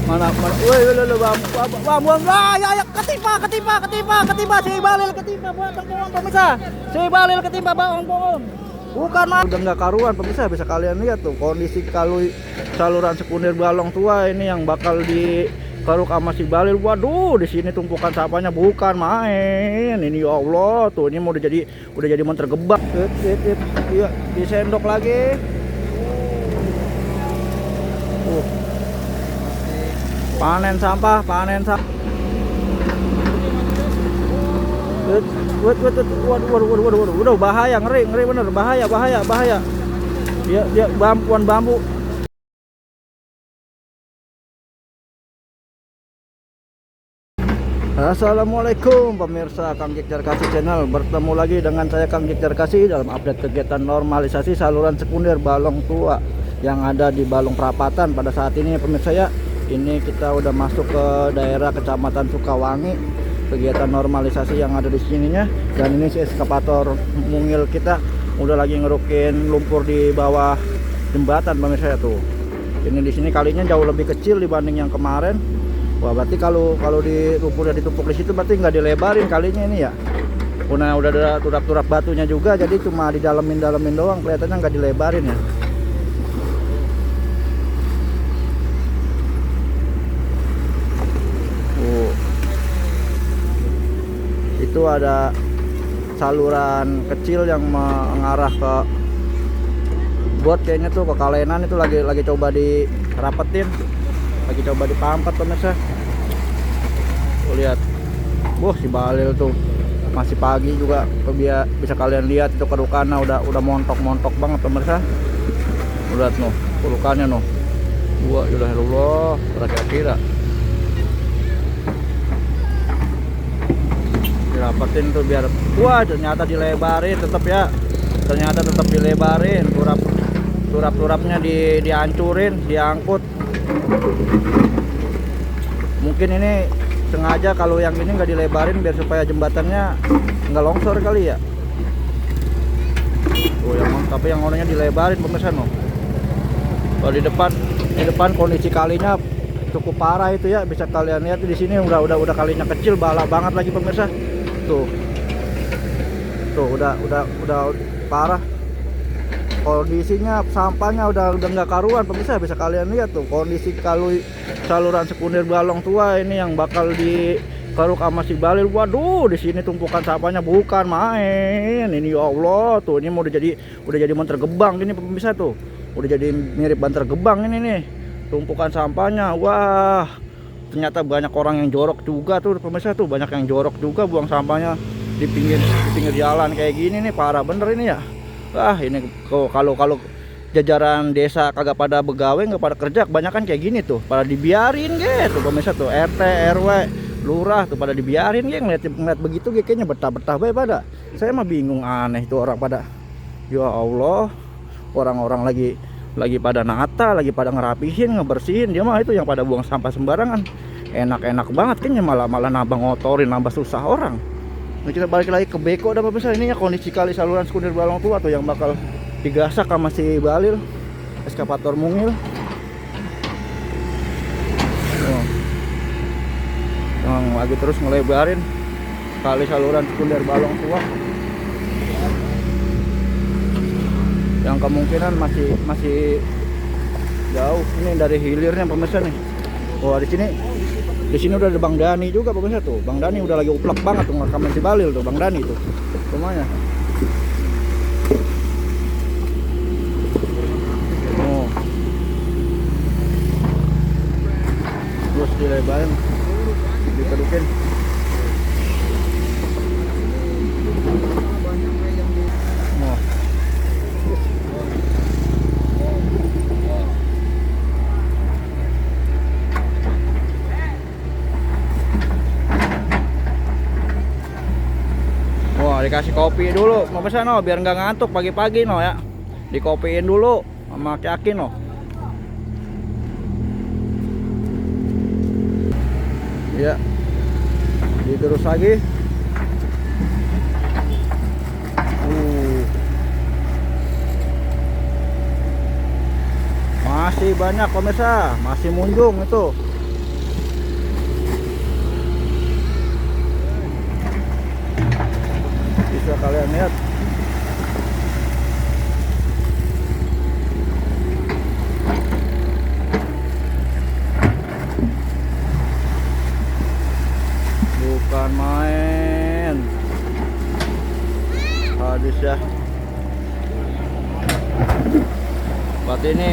Mana mana, woi lo bam, ya ketimpa si balil ketimpa bohong pemirsa, si balil ketimpa bohong. Bukan mah udah nggak karuan pemirsa, bisa kalian lihat tuh kondisi kalau saluran sekunder Balong Tua ini yang bakal dikeruk sama si balil. Waduh, di sini tumpukan sampahnya bukan main. Ini ya Allah, tuh ini mau udah jadi monster gebak. Iya, disendok lagi. Panen sampah. Waduh, udah bahaya, ngeri bener, bahaya. Dia bambu. Assalamualaikum pemirsa Kang Jek Jarkasi channel, bertemu lagi dengan saya Kang Jek Jarkasi dalam update kegiatan normalisasi saluran sekunder Balong Tua yang ada di Balong Prapatan pada saat ini pemirsa ya. Ini kita udah masuk ke daerah Kecamatan Sukawangi, kegiatan normalisasi yang ada di sininya. Dan ini si eskavator mungil kita udah lagi ngerukin lumpur di bawah jembatan pemirsa ya tuh. Ini di sini kalinya jauh lebih kecil dibanding yang kemarin. Wah, berarti kalau di lumpurnya ditumpuk di situ berarti nggak dilebarin kalinya ini ya. Udah ada turap-turap batunya juga, jadi cuma didalemin doang, kelihatannya nggak dilebarin ya. Itu ada saluran kecil yang mengarah ke got kayaknya tuh, ke Kalenan itu lagi coba dirapetin, lagi coba dipampat pemirsa. Lihat, si balil tuh masih pagi juga, bisa kalian lihat itu kerukannya udah montok banget pemirsa. Lihat noh, kerukannya noh. Wah, ya Allah, kira-kira dirapetin tuh biar, wah ternyata dilebarin, ternyata tetap dilebarin, turap-turapnya dihancurin, diangkut. Mungkin ini sengaja kalau yang ini nggak dilebarin biar supaya jembatannya nggak longsor kali ya. Tapi yang orangnya dilebarin pemirsa no. Kalau di depan kondisi kalinya cukup parah itu ya, bisa kalian lihat di sini udah kalinya kecil, bala banget lagi pemirsa. Tuh udah parah. Kondisinya sampahnya udah nggak karuan pemirsa, bisa kalian lihat tuh kondisi kalau saluran sekunder Balong Tua ini yang bakal dikeruk sama si balil. Waduh, di sini tumpukan sampahnya bukan main. Ini ya Allah, tuh ini mau udah jadi monster gebang ini pemirsa tuh. Udah jadi mirip banter gebang ini nih. Tumpukan sampahnya. Wah, ternyata banyak orang yang jorok juga tuh pemirsa tuh, banyak yang jorok juga buang sampahnya di pinggir jalan kayak gini nih, parah bener ini ya. Ini kalau jajaran desa kagak pada begawe, nggak pada kerja, kebanyakan kayak gini tuh, pada dibiarin gitu pemirsa tuh. RT RW lurah tuh pada dibiarin ngeliat begitu kayaknya betah-betah bae pada. Saya mah bingung, aneh tuh orang pada, ya Allah, orang-orang lagi pada nata, lagi pada ngerapihin, ngebersihin, dia mah itu yang pada buang sampah sembarangan. Enak banget kayaknya, malah nambah ngotorin, nambah susah orang. Nah, kita balik lagi ke beko dan pemirsa, ini ya kondisi kali saluran sekunder Balong Tua tuh yang bakal digasak sama si balil, eskavator mungil. Yang lagi terus ngelebarin kali saluran sekunder Balong Tua, yang kemungkinan masih jauh ini dari hilirnya pemirsa nih. Wah, di sini udah ada Bang Dani juga pemirsa tuh. Bang Dani udah lagi uplak banget tuh ngerekamin si balil tuh Bang Dani tuh. Rumahnya. Terus dilebarin, dikerukin. Dikasih kopi dulu pemirsa no, biar nggak ngantuk pagi-pagi no ya. Dikopiin dulu sama Ki no. Ya, diterus lagi. Masih banyak pemirsa, masih munjung itu. bisa kalian lihat. Bukan main. Habis ya.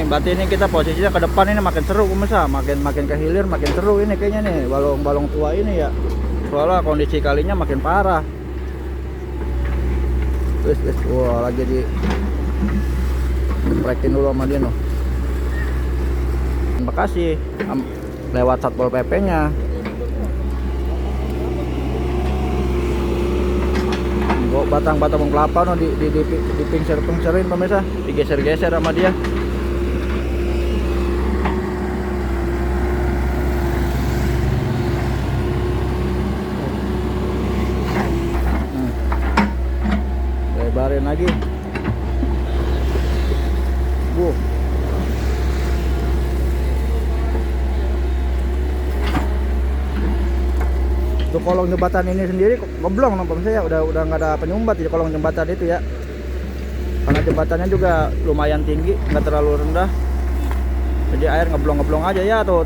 Berarti ini kita posisinya ke depan ini makin seru pemirsa, makin ke hilir makin seru ini kayaknya nih balong tua ini ya. Soalnya kondisi kalinya makin parah. Wis, wah lagi di prekin dulu sama dia noh. Bekasi lewat Satpol PP-nya. Batang-batang kelapa no di pingser-pingserin pemirsa, digeser-geser sama dia. Lebarin lagi. Untuk kolong jembatan ini sendiri goblong no pemirsa ya, udah nggak ada penyumbat di kolong jembatan itu ya. Karena jembatannya juga lumayan tinggi, nggak terlalu rendah. Jadi air ngeblong-ngeblong aja ya tuh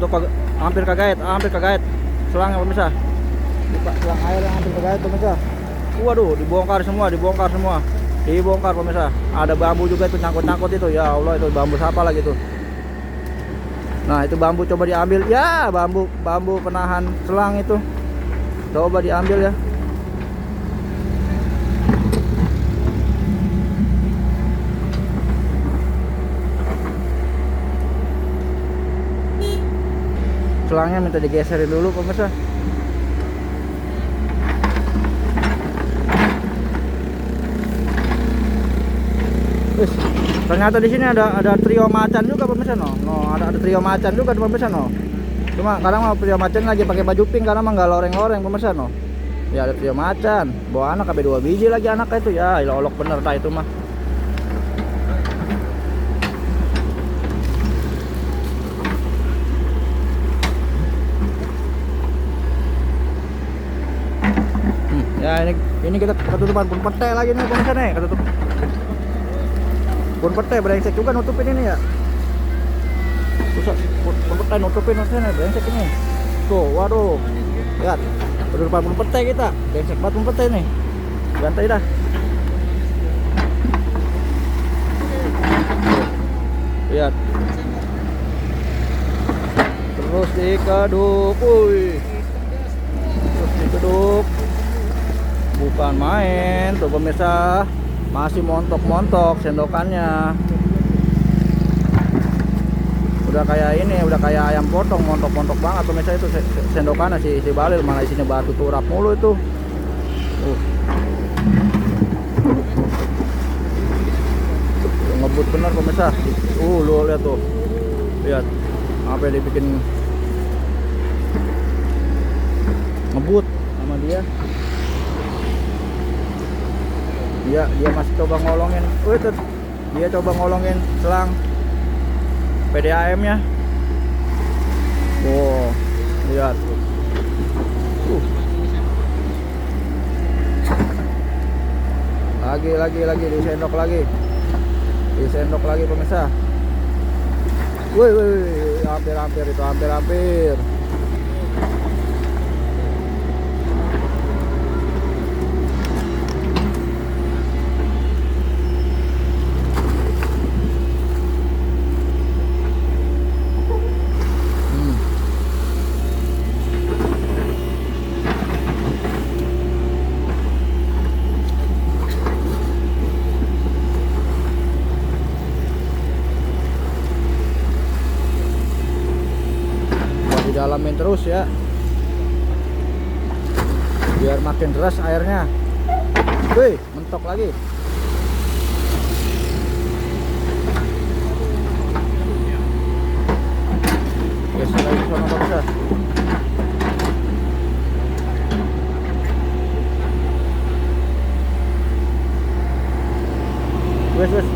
hampir kagait. Selangnya pemirsa. Selang air yang hampir kagait pemirsa. Waduh, dibongkar semua. Dibongkar pemirsa. Ada bambu juga itu nyangkut itu. Ya Allah, itu bambu siapa lagi tuh. Nah, itu bambu coba diambil. Ya, bambu penahan selang itu. Coba diambil ya. Selangnya minta digeserin dulu pemirsa. Ternyata di sini ada trio macan juga pemirsa no. Ada trio macan juga pemirsa no. Cuma kadang mau trio macan lagi pakai baju pink karena mah nggak loreng-loreng pemirsa no. Ya ada trio macan, bawa anak sampai 2 biji lagi anaknya itu ya, olok bener dah itu mah. Ya ini kita ketutupan pun pete lagi nih pemirsa nih, ketutup. Pun pete brengsek juga nutupin ini ya. Susah pun pete nutupin nih brengsek ini. Tuh, waduh. Lihat. Ketutupan pun pete kita. Brengsek banget pun pete nih. Gantai dah. Lihat. Terus dikeduk. Terus dikeduk. Bukan main tuh pemirsa, masih montok-montok sendokannya. Udah kayak ini, udah kayak ayam potong, montok-montok banget pemirsa itu sendokannya si Balil, malah isinya batu turap mulu itu. Ngebut bener pemirsa. Lu lihat tuh. Lihat. Apa yang dibikin ngebut sama dia. Dia masih coba ngolongin. Dia coba ngolongin selang PDAM nya. Lihat. Lagi disendok lagi. Disendok lagi pemirsa. Hampir itu, hampir. Dalamin terus ya, biar makin deras airnya. Mentok lagi. Geser lagi sana pemirsa. Wes.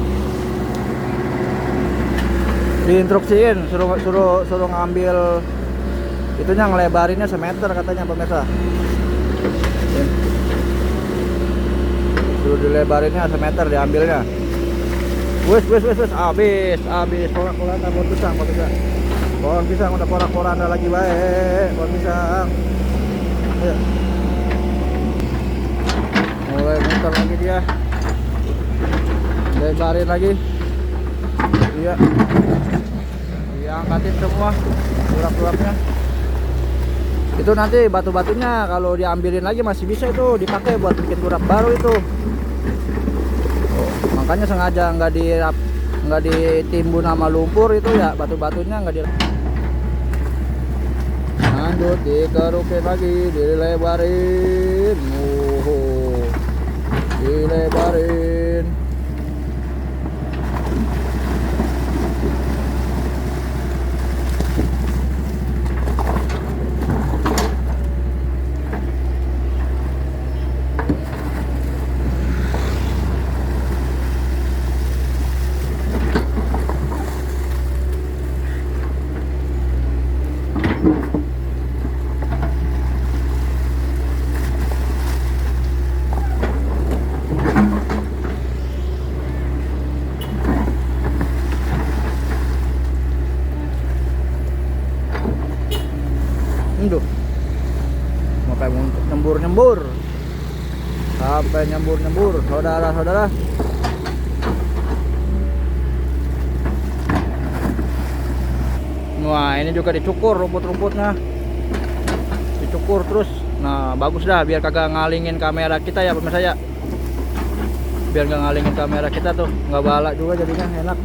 Diinstruksiin suruh ngambil itunya, ngelebarinnya 1 meter katanya pemirsa. Suruh dilebarinnya semeter diambilnya. Wes, habis porak-poranda pohon pisang. Pohon pisang udah porak-poranda lagi baik, pohon pisang. Ayo. Mulai muter lagi dia. Lebarin lagi. Iya. Diangkatin semua turap-turapnya. Itu nanti batu-batunya kalau diambilin lagi masih bisa itu dipakai buat bikin turap baru itu. Makanya sengaja nggak ditimbun sama lumpur itu ya, batu-batunya nggak di. Lanjut dikerukin lagi, dilebarin, dilebarin. Duh, mau kayak nyembur sampai nyembur saudara-saudara. Wah, ini juga dicukur rumput-rumputnya, dicukur terus. Nah, bagus dah biar kagak ngalingin kamera kita ya pemirsa ya, biar nggak ngalingin kamera kita tuh, nggak balak juga jadinya, enak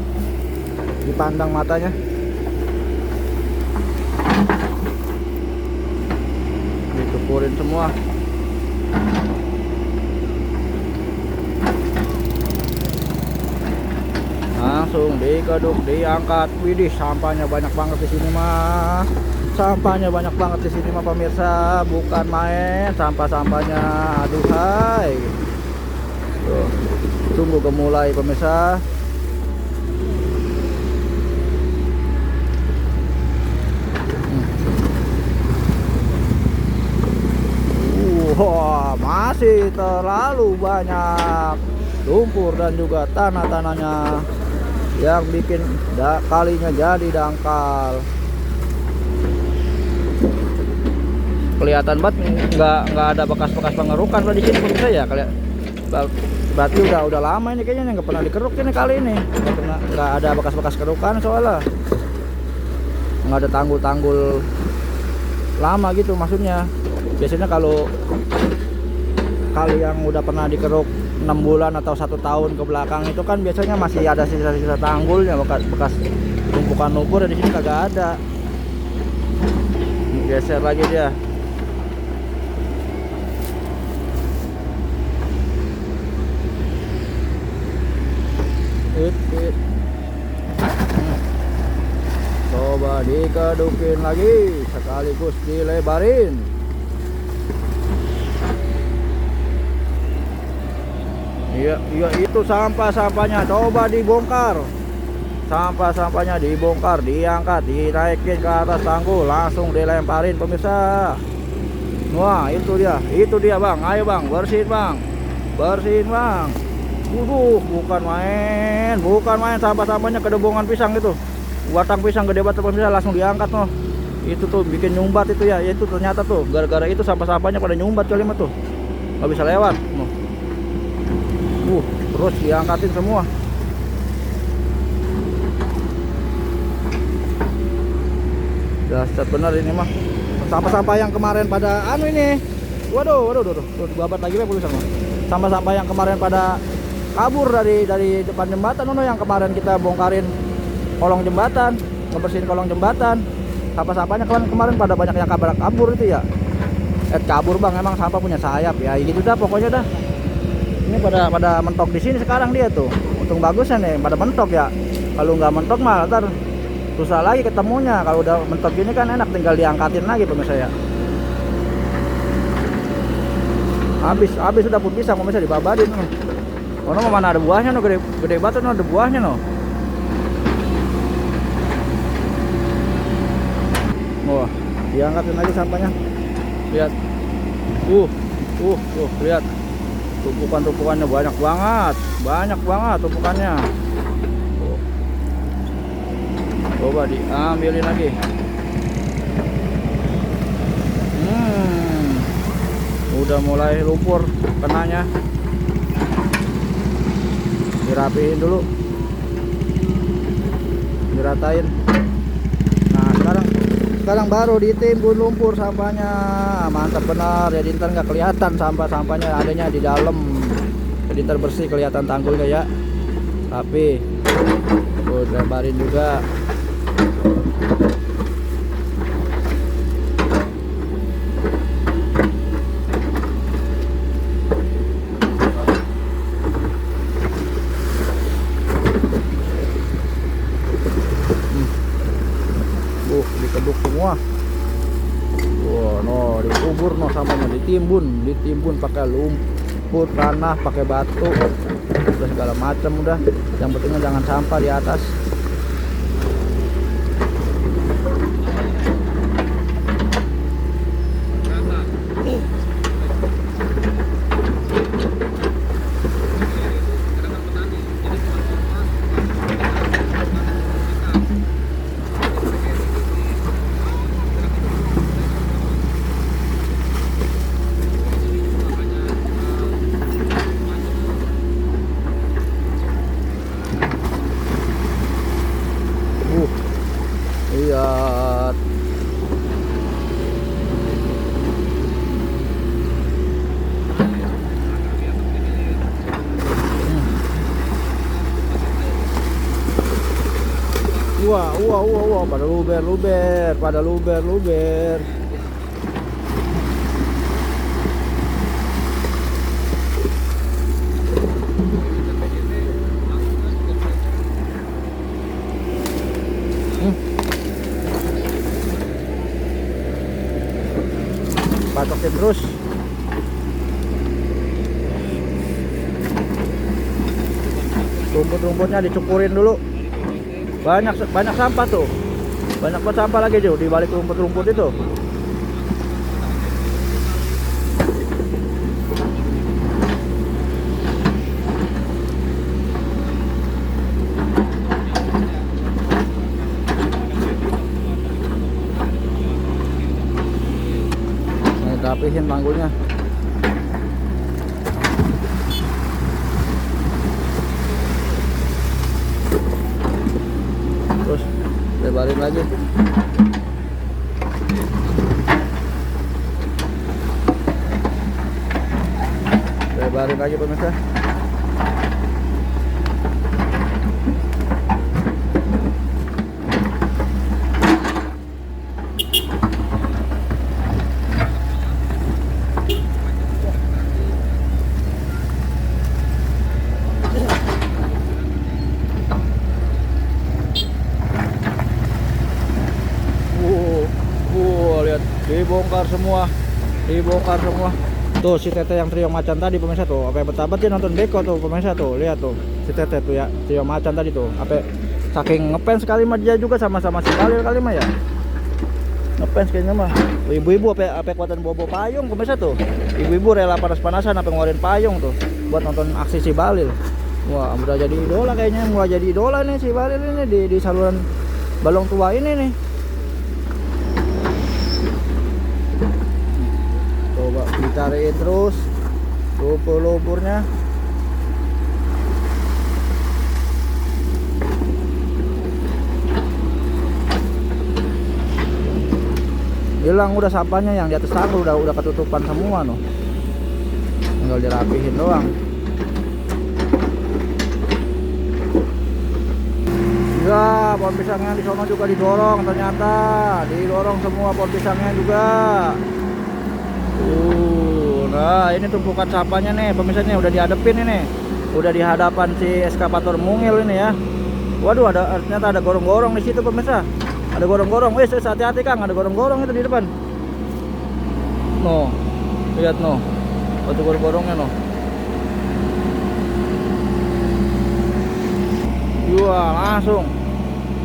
dipandang matanya. Dicukurin semua. Langsung dikeduk, diangkat. Widih, sampahnya banyak banget di sini mah. Sampahnya banyak banget di sini mah pemirsa, bukan main sampah-sampahnya. Aduhai. Tuh, tunggu gemulai pemirsa. Wah, masih terlalu banyak lumpur dan juga tanah-tanahnya yang bikin kalinya jadi dangkal. Kelihatan banget nggak ada bekas-bekas pengerukan di sini pemirsa ya. Berarti udah lama ini kayaknya nggak pernah dikeruk ini kali ini. Nggak ada bekas-bekas kerukan soalnya. Nggak ada tanggul-tanggul lama gitu maksudnya. Biasanya kalau kali yang udah pernah dikeruk 6 bulan atau 1 tahun ke belakang itu kan biasanya masih ada sisa-sisa tanggulnya, bekas tumpukan lumpur. Di sini kagak ada. Geser lagi dia. Coba dikedukin lagi sekaligus dilebarin. Iya itu sampahnya coba dibongkar. Sampah-sampahnya dibongkar, diangkat, dinaikin ke atas tanggul, langsung dilemparin pemirsa. Wah, itu dia bang. Ayo bang, bersihin bang. Bukan main sampah-sampahnya kedebongan pisang itu. Batang pisang gede banget pemirsa, langsung diangkat noh. Itu tuh bikin nyumbat itu ya. Itu ternyata tuh gara-gara itu sampah-sampahnya pada nyumbat kali mah tuh. Nggak bisa lewat. Terus diangkatin semua. Dasar bener ini mah. Sampah-sampah yang kemarin pada ini. Waduh, babat lagi ya tulisan mah. Sampah-sampah yang kemarin pada kabur dari depan jembatan yang kemarin kita bongkarin kolong jembatan, ngebersihin kolong jembatan. Sampah-sampahnya kemarin pada banyak yang kabur itu ya. Kabur bang, emang sampah punya sayap ya. Gitu dah pokoknya dah. Ini pada mentok di sini sekarang dia tuh. Untung bagusnya nih pada mentok ya. Kalau nggak mentok mah ntar susah lagi ketemunya. Kalau udah mentok gini kan enak, tinggal diangkatin lagi pemirsa ya. Habis udah pun bisa pemirsa dibabarin. Oh, mana ada buahnya no, gede banget no, ada buahnya no. Wah, diangkatin lagi sampahnya. Lihat. Lihat. tumpukannya banyak banget tumpukannya. Tuh. Coba diambilin lagi. Udah mulai lumpur kenanya, dirapihin dulu, diratain. Nah sekarang baru ditimbun lumpur sampahnya. Mantap benar, jadi ntar nggak kelihatan sampahnya adanya di dalam, jadi ntar bersih kelihatan tanggulnya ya. Tapi udah lebarin juga. Dikeduk semua. Wah, no, dikubur no sampahnya, ditimbun pakai lumpur, tanah, pakai batu, udah segala macam udah. Yang pentingnya jangan sampah di atas. Lihat. Wah, pada luber. Patokin terus. Rumput-rumputnya dicukurin dulu. Banyak sampah tuh. Banyak banget sampah lagi tuh di balik rumput-rumput itu. Rapihin tanggulnya. Terus lebarin lagi. Lebarin lagi pemirsa. Lihat, dibongkar semua. Tuh si Tete yang trio macan tadi pemirsa tuh, apa betapa dia nonton Beko tuh pemirsa tuh, lihat tuh si Tete tuh ya, trio macan tadi tuh, apa saking ngefans kali mah dia juga sama-sama si Balil kali mah ya, ngefans kayaknya mah. Ibu-ibu apa kekuatan bobo payung pemirsa tuh, ibu-ibu rela panas-panasan apa ngeluarin payung tuh buat nonton aksi si Balil. Wah, udah jadi idola kayaknya, mulai jadi idola nih si Balil ini di saluran balong tua ini nih. Coba dicariin terus lumpur-lumpurnya. Hilang udah sampahnya, yang di atas tanggul udah ketutupan semua noh. Tinggal dirapihin doang. Ya, pohon pisangnya di sono juga didorong, ternyata didorong semua pohon pisangnya juga. Nah ini tumpukan sampahnya nih pemirsa, nih udah dihadapin ini, udah di hadapan si eskavator mungil ini ya. Waduh, ternyata ada gorong-gorong di situ pemirsa, ada gorong-gorong. Wes hati-hati Kang, ada gorong-gorong itu di depan. No, lihat no, ada gorong-gorongnya no. Wah, langsung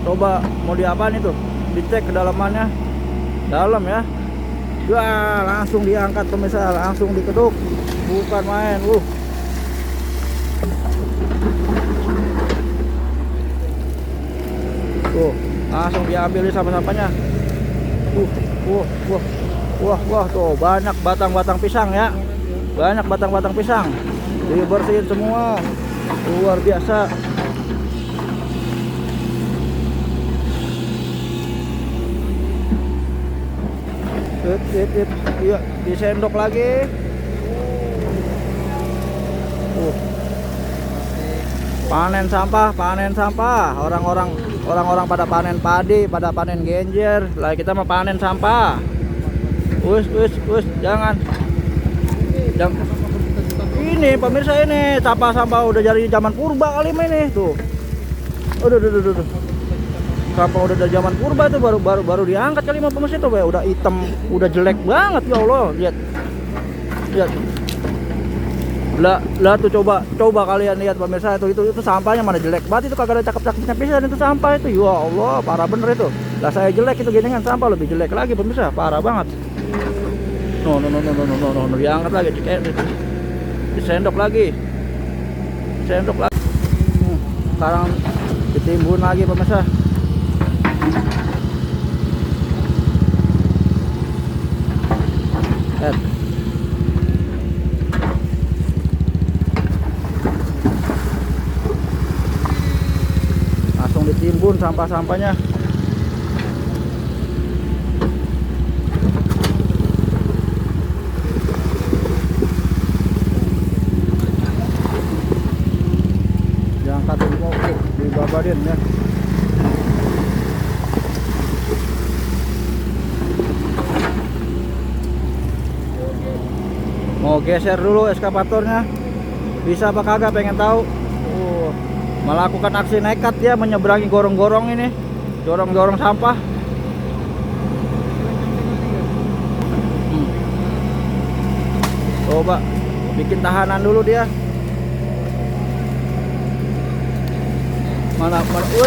coba mau diapaan itu, dicek kedalamannya, dalam ya. Wah, langsung diangkat pemirsa, langsung dikeduk, bukan main. Tuh, langsung diambil sampah-sampahnya. Wah, wah, wah, wah, tuh banyak batang-batang pisang ya. Banyak batang-batang pisang. Dibersihin semua. Luar biasa. Iya, disendok lagi. Panen sampah. Orang-orang pada panen padi, pada panen genjer. Lah kita mau panen sampah. Jangan. Ini pemirsa, ini sampah-sampah udah dari zaman purba kali ini tuh. Aduh. Sampah udah dari zaman purba itu baru diangkat kali sama pemirsa itu, udah hitam, udah jelek banget ya Allah. Lihat. Lah tuh coba kalian lihat pemirsa, itu sampahnya mana jelek banget, itu kagak ada cakep-cakepnya pisan itu sampah itu. Ya Allah, parah bener itu. Lah saya jelek itu genengan sampah lebih jelek lagi pemirsa, parah banget. No, diangkat lagi, disendok lagi. Sekarang ditimbun lagi pemirsa. Langsung ditimbun sampah-sampahnya. Diangkat dibabarin ya. Mau geser dulu eskavatornya, bisa apa kagak, pengen tahu. Melakukan aksi nekat ya, menyeberangi gorong-gorong ini, gorong-gorong sampah. Coba bikin tahanan dulu dia. Mana bambu,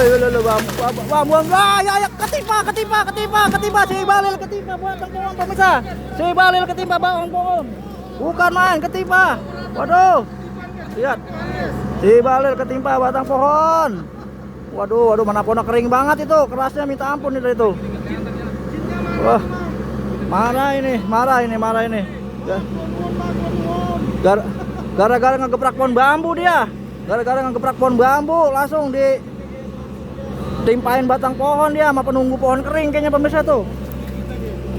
ya ketimpa si balil, ketimpa batang pohon pemirsa. Si balil ketimpa batang pohon. Bukan main, ketimpa. Waduh. Lihat. Si balil ketimpa batang pohon. Waduh, mana pohon kering banget itu, kerasnya minta ampun itu. Wah. Marah ini. Gara-gara ngegeprak pohon bambu dia. Langsung ditimpain batang pohon dia sama penunggu pohon kering kayaknya pemirsa tuh.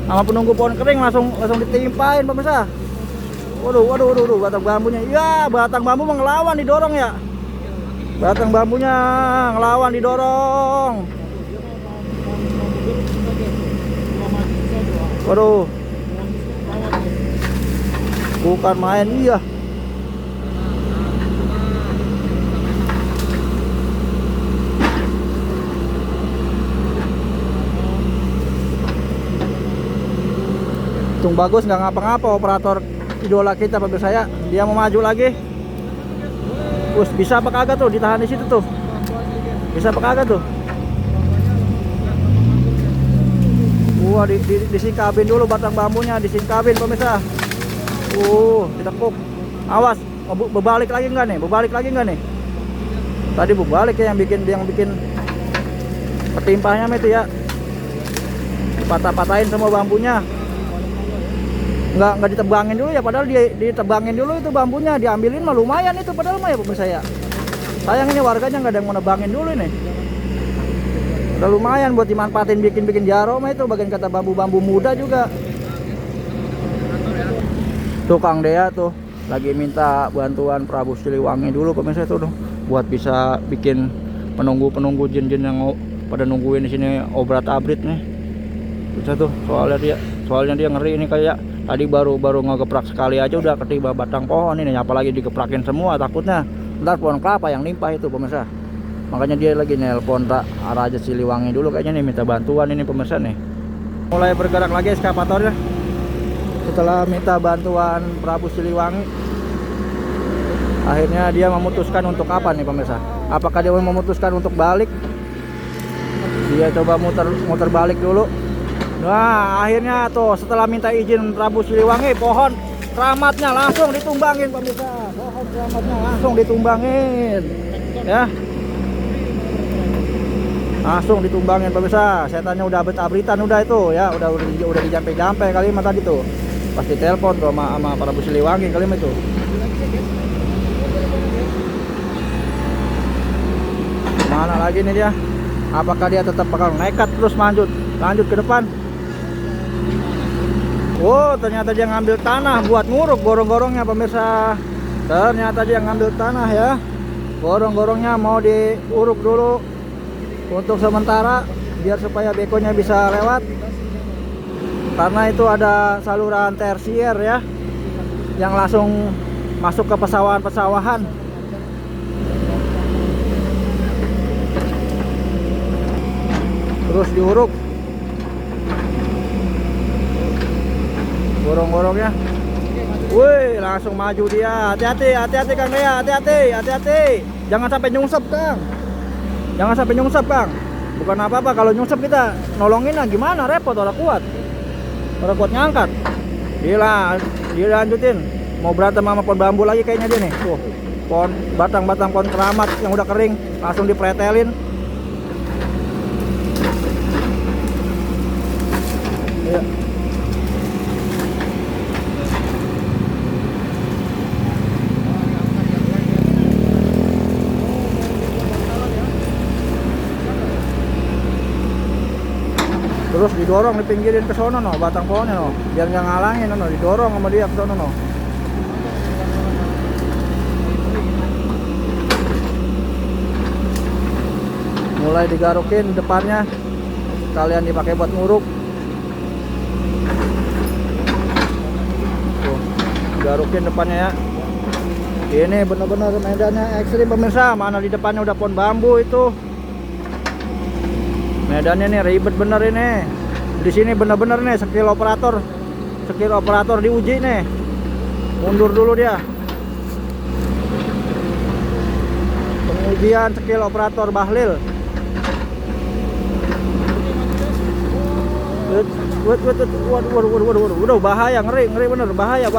Sama penunggu pohon kering langsung ditimpain pemirsa. Waduh, batang bambunya. Iya, batang bambu ngelawan didorong ya. Batang bambunya ngelawan didorong. Waduh. Bukan main, iya. Untung bagus nggak ngapa-ngapa operator idola kita pemirsa saya. Dia mau maju lagi. Bisa apa kagak tuh ditahan di situ tuh? Bisa apa kagak tuh? Wah, disingkabin dulu batang bambunya, disingkabin pemirsa. Ditekuk. Awas, berbalik lagi enggak nih? Tadi berbalik ya, yang bikin ketimpahnya itu ya. Patah-patahin semua bambunya. Nggak ditebangin dulu ya, padahal ditebangin dulu itu bambunya, diambilin mah lumayan itu padahal mah ya pemirsa ya. Sayang ini warganya nggak ada yang mau nebangin dulu ini. Udah lumayan buat dimanfaatin bikin jaro mah itu, bagian kata bambu-bambu muda juga. Tukang Dea tuh lagi minta bantuan Prabu Siliwangi dulu pemirsa tuh buat bisa bikin penunggu jin-jin yang pada nungguin di sini obrat-abrit nih. Bisa tuh, soalnya dia ngeri ini, kayak tadi baru ngegeprak sekali aja udah ketiba batang pohon ini, apalagi digeprakin semua, takutnya ntar pohon kelapa yang limpah itu pemirsa. Makanya dia lagi nelpon Raja Siliwangi dulu kayaknya nih, minta bantuan ini pemirsa nih. Mulai bergerak lagi eskavatornya setelah minta bantuan Prabu Siliwangi. Akhirnya dia memutuskan untuk apa nih pemirsa? Apakah dia memutuskan untuk balik? Dia coba muter balik dulu. Nah, akhirnya tuh setelah minta izin Prabu Siliwangi, pohon keramatnya langsung ditumbangin pemirsa. Pohon keramatnya langsung ditumbangin. Ya. langsung ditumbangin pemirsa. Setannya udah abrit-abritan udah itu ya, udah dijampe-jampe kali mah tadi tuh. Pasti telepon tuh sama para Bu Siliwangi kali mah itu. Mana lagi nih dia? Apakah dia tetap bakal nekat terus lanjut ke depan? Oh, ternyata dia ngambil tanah buat nguruk gorong-gorongnya pemirsa. Ternyata dia ngambil tanah ya. Gorong-gorongnya mau diuruk dulu untuk sementara biar supaya bekonya bisa lewat. Karena itu ada saluran tersier ya, yang langsung masuk ke pesawahan-pesawahan. Terus diuruk gorong-gorongnya. Wih, langsung maju dia. Hati-hati Kang Dea, hati-hati. Jangan sampai nyungsep Kang. Bukan apa-apa kalau nyungsep kita nolongin lah gimana, repot, orang kuat ngangkat. Gila, dia lanjutin. Mau berantem sama pohon bambu lagi kayaknya dia nih. Tuh, batang-batang pohon keramat yang udah kering langsung dipretelin. Ya. Terus didorong, dipinggirin ke sono no, batang pohonnya no, biar nggak ngalangin no, didorong sama dia ke sono no. Mulai digarukin depannya, kalian dipakai buat nguruk. Tuh, garukin depannya ya. Ini bener-bener medannya ekstrim pemirsa. Mana di depannya udah pohon bambu itu. Medannya nih ribet bener ini. Di sini bener-bener nih skill operator diuji nih. Mundur dulu dia. Pengujian skill operator Bahlil. Waduh, bahaya, ngeri bener, bahaya.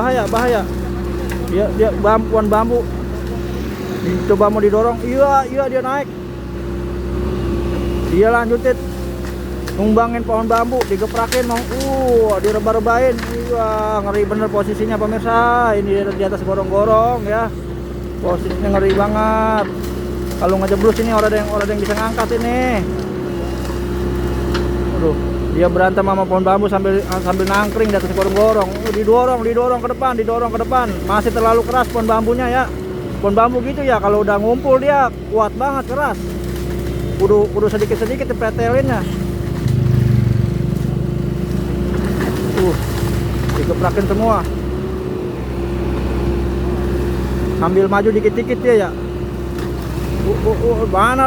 Dia bambu. Coba mau didorong. Iya dia naik. Dia lanjutin numbangin pohon bambu, digeprakin mau direba-rebain. Iya, ngeri bener posisinya pemirsa. Ini di atas gorong-gorong ya. Posisinya ngeri banget. Kalau ngejeblus ini orang yang bisa ngangkat ini. Aduh, dia berantem sama pohon bambu sambil nangkring di atas gorong-gorong. Didorong ke depan. Masih terlalu keras pohon bambunya ya. Pohon bambu gitu ya, kalau udah ngumpul dia kuat banget, keras. Kudu sedikit-sedikit dipretelinnya. Digeprakin semua. Sambil maju dikit-dikit dia ya. Mana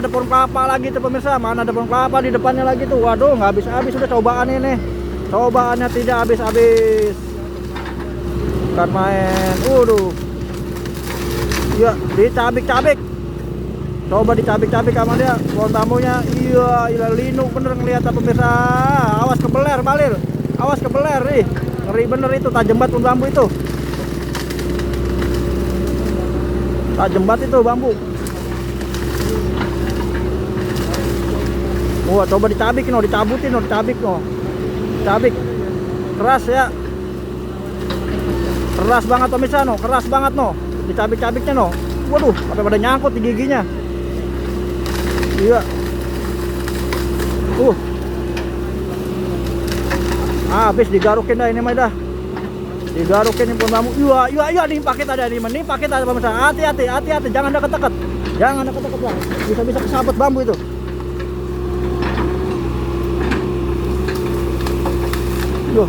ada pohon kelapa lagi tuh pemirsa. Mana ada pohon kelapa di depannya lagi tuh. Waduh, nggak habis-habis sudah cobaan ini. Cobaannya tidak habis-habis. Bukan main. Ya, dicabik-cabik. Coba dicabik-cabik sama dia pohon bambunya. Iya, linu bener ngeliat pemirsa. Awas kebeler Bahlil. Awas kebeler nih. Ngeri bener itu, tajam banget pohon bambu itu. Tajam banget itu bambu. Wah, coba dicabik no, dicabutin no, dicabik. Keras ya. Keras banget pemirsa no, keras banget no. Dicabik-cabiknya no. Waduh, sampai pada nyangkut di giginya. Iya. Habis digarukin dah ini mah dah. Digarukin ini pohon bambu. Iya, dipakai tadi pemirsa. Hati-hati, jangan deket-deket. Bang. Bisa kesabet bambu itu. Duh.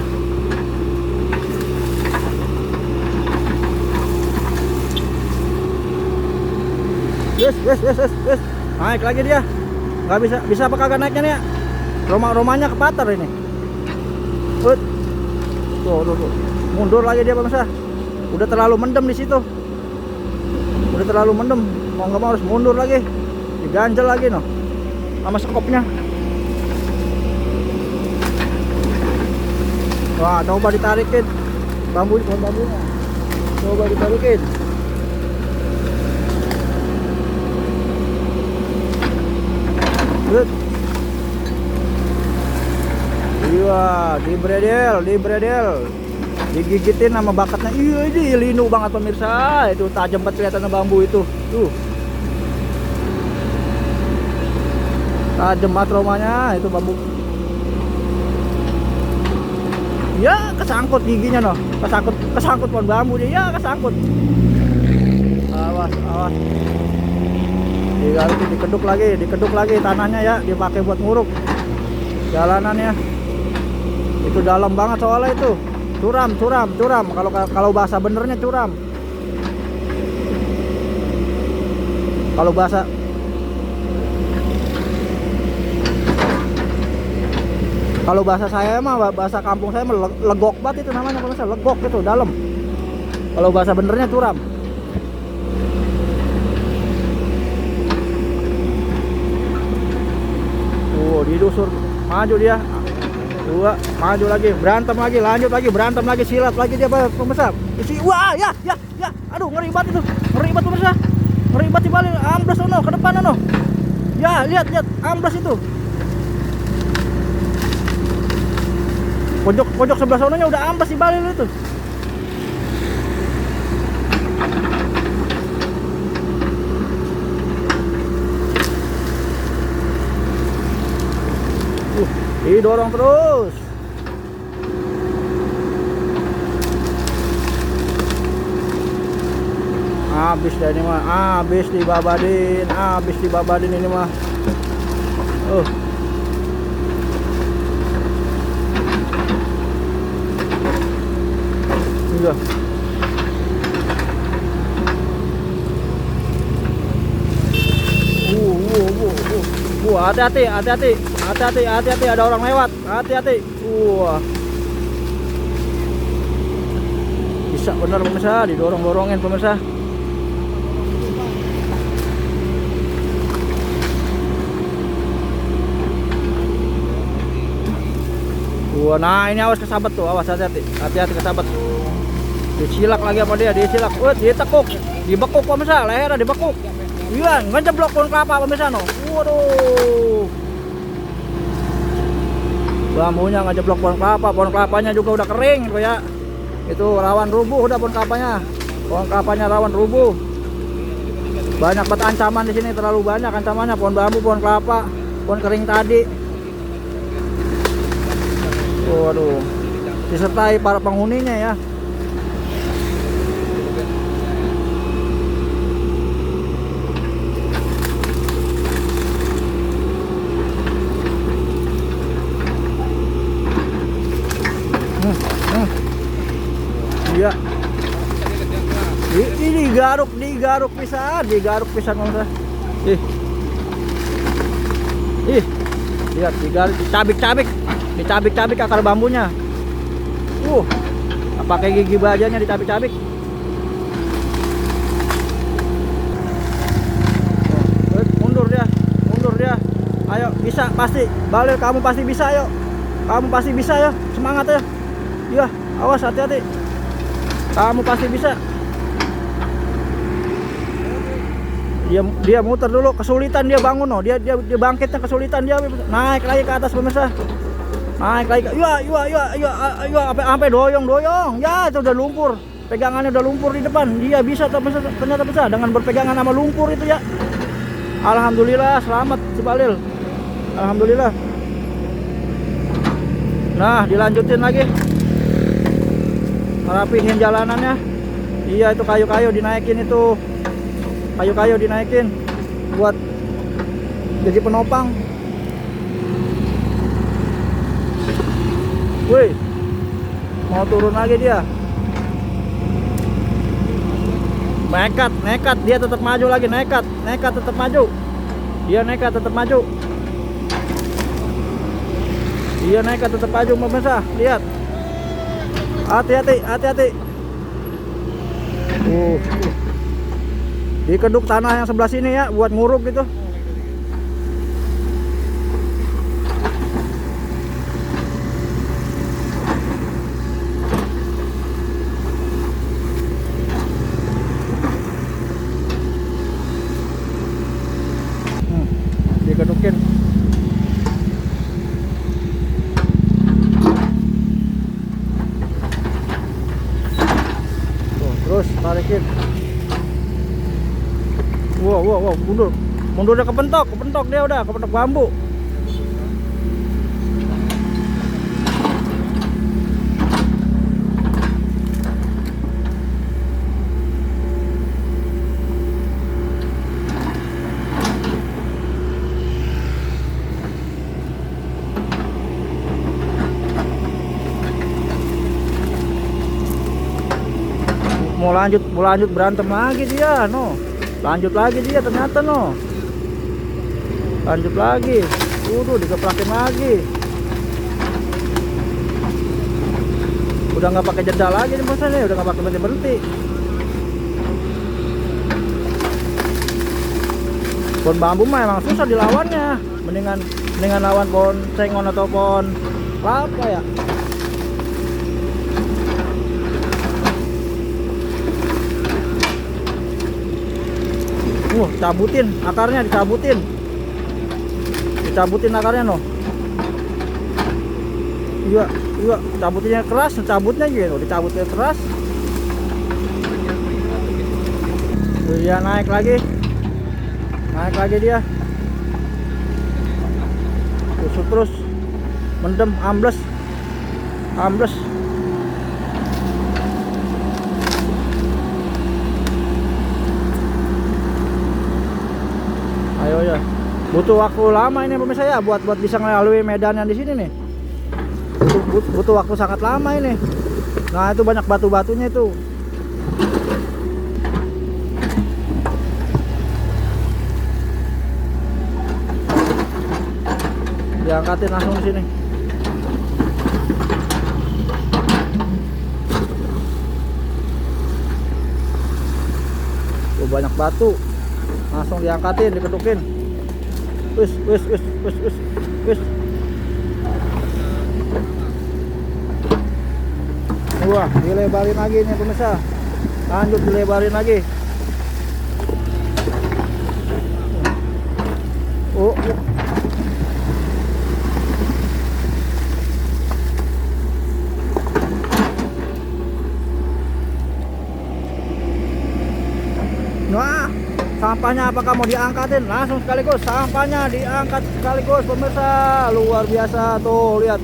Yes. Naik lagi dia. Nggak bisa apa kagak naiknya nih ya. Romanya kepater ini. Tuh. Mundur lagi dia pemirsa. Udah terlalu mendem di situ. Mau nggak mau harus mundur lagi. Diganjel lagi no. Sama skopnya. Wah, coba ditarikin pohon bambunya. Coba ditarikin. Good. Iya, dibredel, digigitin sama bakatnya. Iya, ini linu banget pemirsa. Itu tajam banget kelihatan bambu itu. Tuh. Tajam banget aromanya itu bambu. Ya, kesangkut giginya noh. Kesangkut pohon bambu dia. Ya, kesangkut. Awas. Dikeduk lagi tanahnya ya, dipakai buat nguruk. Jalanannya. Itu dalam banget soalnya itu. Curam. Kalau bahasa benernya curam. Kalau bahasa saya mah, bahasa kampung saya mah legok banget itu namanya, pemirsa. Legok itu dalam. Kalau bahasa benernya curam. Didusur, maju dia. Dua, maju lagi, berantem lagi, lanjut lagi, berantem lagi, silat lagi dia pemirsa. Isi, wah, ya. Aduh, ngeri banget itu. Ngeri banget pemirsa. Ngeri banget di balik, amblas ono ke depan ono. Ya, lihat, amblas itu. Pojok sebelah sononya udah amblas di balik itu. Didorong terus. Habis dah ini mah, habis dibabadin ini mah. Iya. Hati-hati, ada orang lewat. Hati-hati. Bisa bener pemirsa, didorong-dorongin pemirsa. Nah ini awas kesabet tuh, awas, hati-hati kesabet. Disilak lagi sama dia, ditekuk, dibekuk pemirsa, lehernya dibekuk. Iya, ngejeblok pohon kelapa pemirsa no. Waduh. Bambunya ngejeblok pohon kelapanya juga udah kering gitu ya. Itu rawan rubuh udah pohon kelapanya rawan rubuh. Banyak banget ancaman di sini, terlalu banyak ancamannya. Pohon bambu, pohon kelapa, pohon kering tadi. Waduh, disertai para penghuninya ya. Iya. Ini digaruk pisan pemirsa. Lihat dicabik akar bambunya. Pakai gigi bajanya dicabik. Mundur dia. Ayo, bisa pasti. Balil, kamu pasti bisa, ayo. Kamu pasti bisa ya. Semangat ya. Iya, awas, hati-hati. Kamu pasti bisa. Dia muter dulu, kesulitan dia bangun no. Dia bangkitnya kesulitan dia. Naik lagi ke atas pemirsa. Naik lagi. Iya, sampai doyong. Ya, itu udah lumpur. Pegangannya udah lumpur di depan. Dia bisa ternyata bisa dengan berpegangan sama lumpur itu ya. Alhamdulillah, selamat si Balil. Alhamdulillah. Nah, dilanjutin lagi. Rapihin jalanannya. Iya, itu kayu-kayu dinaikin itu. Kayu-kayu dinaikin buat jadi penopang. Wih, mau turun lagi dia. Nekat dia tetap maju lagi, nekat tetap maju. Dia nekat tetap maju. Dia nekat tetap maju pemirsa, lihat. Hati-hati. Dikeduk tanah yang sebelah sini ya buat nguruk gitu. Dikedukin. Terus tarikin. Wow, mundur. Mundurnya kepentok dia udah, kepentok bambu. Mau lanjut berantem lagi dia, no. Lanjut lagi dia ternyata, no. Lanjut lagi. Dikeplakin lagi. Udah nggak pakai jeda lagi nih Mas nih, udah nggak pakai berhenti. Pohon bambu mah emang susah dilawannya. Mendingan lawan pohon sengon atau pohon apa ya. Cabutin akarnya, dicabutin akarnya, no. Iya, cabutinnya keras, cabutnya gitu, dicabutnya keras. Dia naik lagi dia. Terus mendem, ambles. Ayo ya. Butuh waktu lama ini pemirsa ya buat bisa melalui medan yang di sini nih. Butuh waktu sangat lama ini. Nah, itu banyak batu-batunya itu. Diangkatin langsung di sini. Banyak batu. Langsung diangkatin, diketukin. Wis. Wah, dilebarin lagi nih pemirsa. Lanjut dilebarin lagi. Nah, sampahnya apakah mau diangkatin? Langsung sekaligus sampahnya diangkat sekaligus pemirsa. Luar biasa tuh, lihat.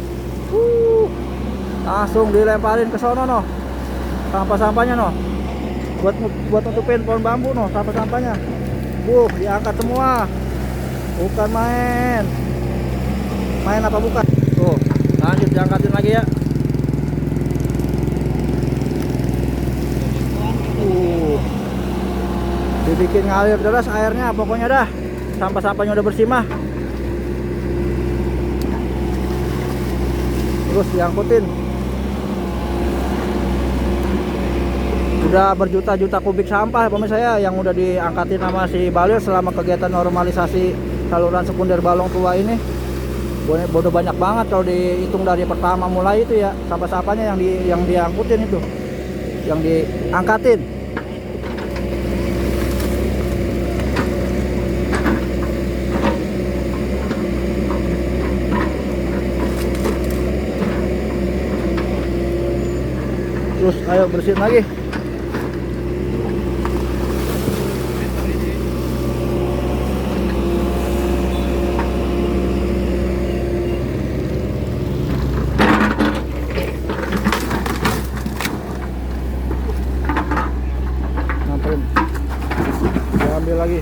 Langsung dilemparin ke sono, no. Sampah-sampahnya, no. Buat nutupin pohon bambu, no. Sampah-sampahnya. Diangkat semua. Bukan main. Main apa bukan? Tuh, lanjut diangkatin lagi ya. Dibikin ngalir deras airnya, pokoknya dah. Sampah-sampahnya udah bersih mah. Terus diangkutin. Udah berjuta-juta kubik sampah pemirsa saya yang udah diangkatin sama si Bahlil selama kegiatan normalisasi saluran sekunder Balong Tua ini. Bodoh banyak banget kalau dihitung dari pertama mulai itu ya, sampah-sampahnya yang diangkutin itu, yang diangkatin. Terus ayo bersihin lagi. Nampirin. Diambil lagi.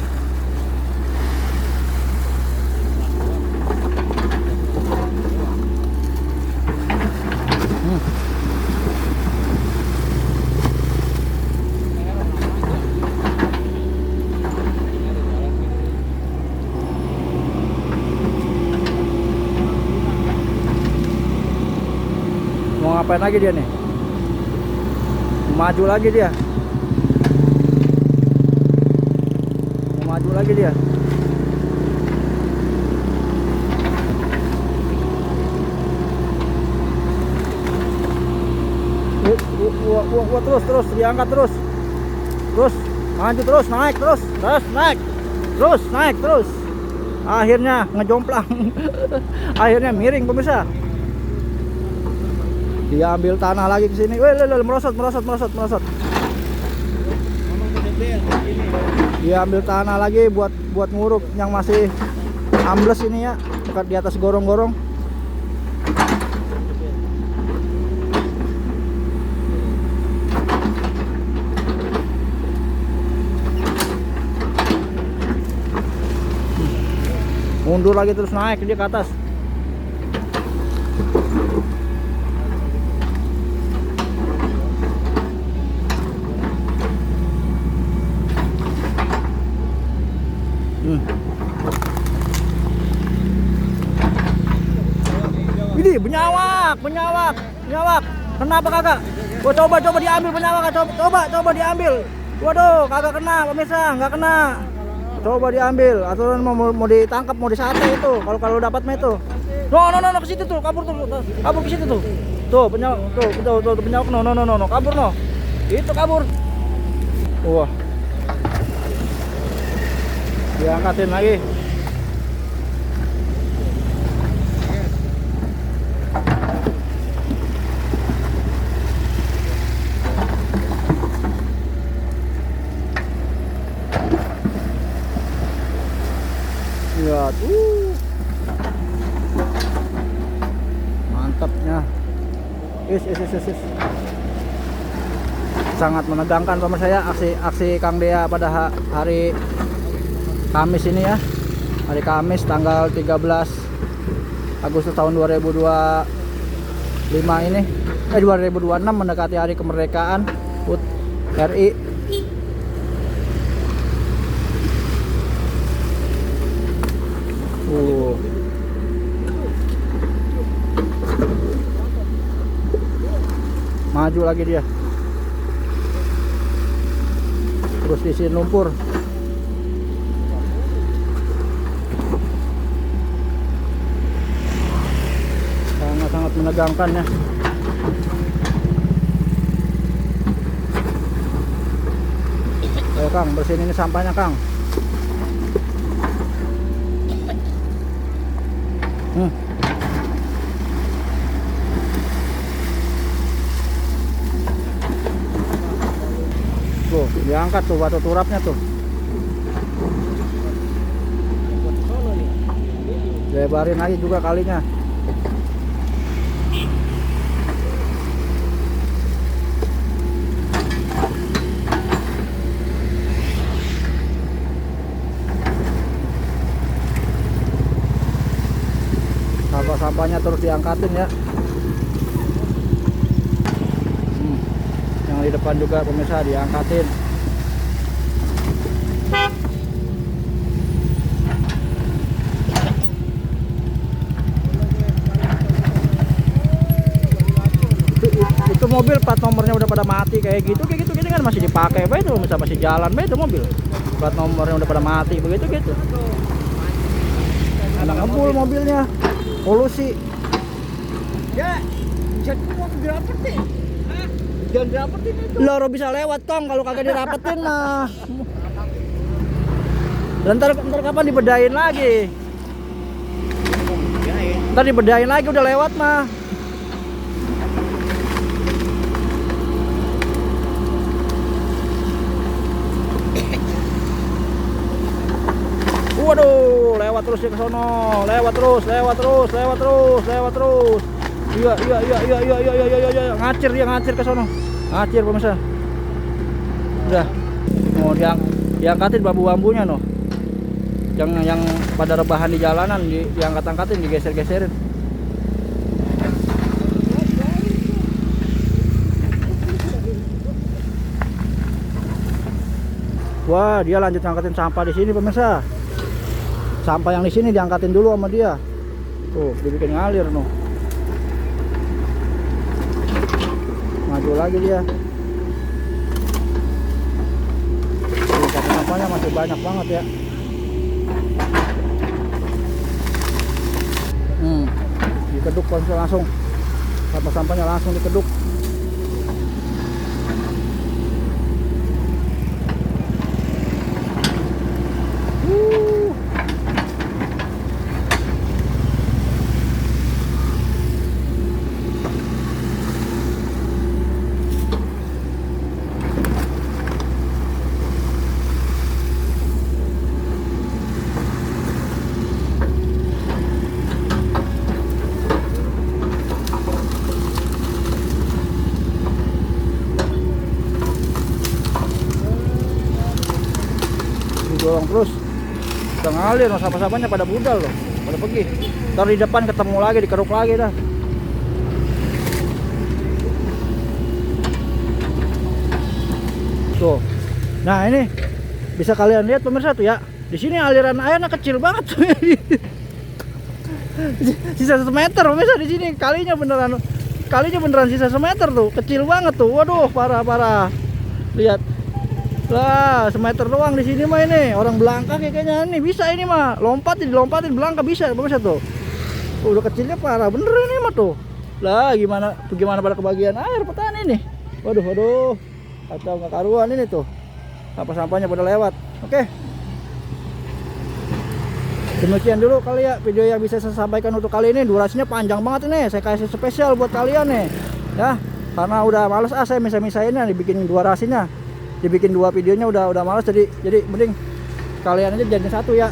Mau ngapain lagi dia nih? Maju lagi dia. Maju lagi dia. Terus diangkat terus. Maju terus, naik terus. Akhirnya ngejomplang. Akhirnya miring pemirsa. Dia ambil tanah lagi ke sini. Merosot. Dia ambil tanah lagi buat nguruk yang masih ambles ini ya, dekat di atas gorong-gorong. Mundur lagi terus naik dia ke atas. Ini benyawak. Kenapa kagak? Oh, coba diambil benyawak, coba diambil. Waduh, kagak kena pemirsa, nggak kena. Coba diambil, aturan mau ditangkap, mau disate itu. Kalau dapat mah itu. No, ke situ tuh, kabur ke situ tuh. Tuh, benyawak, tuh benyawak, no, kabur no. Itu kabur. Wah. Diangkatin lagi. Lihat, mantapnya. Is. Sangat menegangkan pemirsa saya aksi Kang Dea pada hari Kamis ini ya. Hari Kamis tanggal 13 Agustus tahun 2025 ini. 2026 mendekati hari kemerdekaan RI. Maju lagi dia. Terus diisiin lumpur. Sangat menegangkan ya. Ayo Kang, bersihin ini sampahnya Kang. Tuh, diangkat tuh batu turapnya tuh. Lebarin lagi juga kalinya. Sampah-sampahnya terus diangkatin ya. Yang di depan juga pemirsa diangkatin. Itu mobil plat nomornya udah pada mati kayak gitu gini kan masih dipakai apa itu, masih jalan apa itu mobil. Plat nomornya udah pada mati begitu gitu. Anak ngebul mobilnya. Polusi. Ya, jadi mau dirapetin. Jangan dirapetin itu. Loro bisa lewat Kong kalau kagak dirapetin mah. Dan ntar kapan dibedain lagi? Ntar dibedain lagi udah lewat mah. Waduh, lewat terus ya ke sono. Lewat terus. Iya. Ngacir ke sono. Ngacir pemirsa. Udah. Mau diangkatin bambu-bambunya noh. Yang pada rebahan di jalanan diangkat-angkatin, digeser-geserin. Wah, dia lanjut ngangkatin sampah di sini pemirsa. Sampah yang di sini diangkatin dulu sama dia. Tuh, dibikin ngalir noh. Maju lagi dia. Sampahnya masih banyak banget ya. Dikeduk langsung. Sampah-sampahnya langsung dikeduk. dorong terus. Udah ngalir, no, sampah-sampahnya pada budal loh, pada pergi. Ntar di depan ketemu lagi, dikeruk lagi dah. Tuh. Nah ini bisa kalian lihat pemirsa tuh ya. Di sini aliran airnya kecil banget tuh. Sisa 1 meter pemirsa di sini. Kalinya beneran sisa 1 meter tuh, kecil banget tuh. Waduh, parah. Lihat. Lah, 1 meter doang di sini mah ini. Orang belangka kayaknya nih bisa ini mah. Dilompatin belangka bisa pemirsa tuh. Udah kecilnya parah bener ini mah tuh. Lah, gimana pada kebagian air petani nih. Waduh. Kacau nggak karuan ini tuh. Sampah-sampahnya pada lewat. Oke. Demikian dulu kali ya video yang bisa saya sampaikan untuk kali ini. Durasinya panjang banget ini. Saya kasih spesial buat kalian nih. Ya, karena udah males saya misah-misahinnya dibikin durasinya. Dibikin 2 videonya udah males jadi mending kalian aja jadiin 1 ya.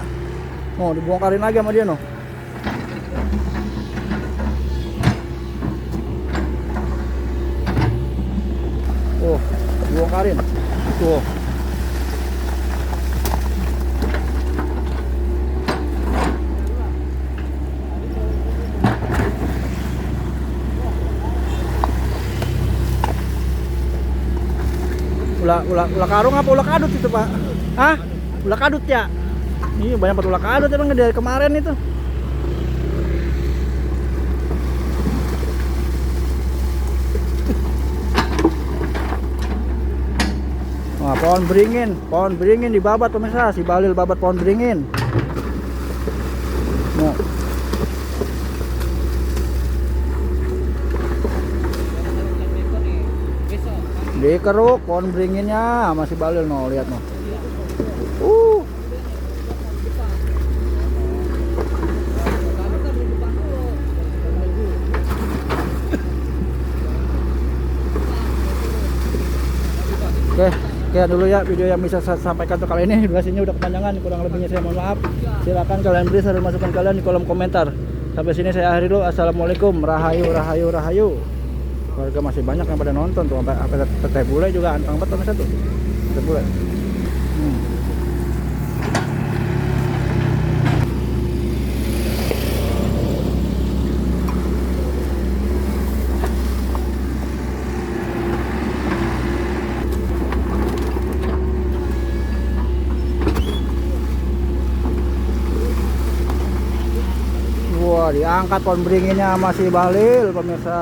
Mau dibongkarin lagi sama dia noh. Oh, dibongkarin. Tuh. Ulah karung apa ulah kadut itu pak? Hah? Ulah kadut ya? Ini banyak banget ulah kadut emang dari kemarin itu. Wah, pohon beringin dibabat pemirsa, si Balil babat pohon beringin. Nah. Dikeruk pohon beringinnya masih Balil no, lihat no. Oke dulu ya video yang bisa saya sampaikan untuk kali ini. Durasinya udah kepanjangan, kurang lebihnya saya mohon maaf. Silakan kalian beri saran masukan kalian di kolom komentar. Sampai sini saya akhiri dulu. Assalamualaikum, rahayu. Warga masih banyak yang pada nonton tuh, sampai teteh bule juga antang banget sama satu. Teteh bule. Wah, diangkat pohon beringinnya masih Balil pemirsa.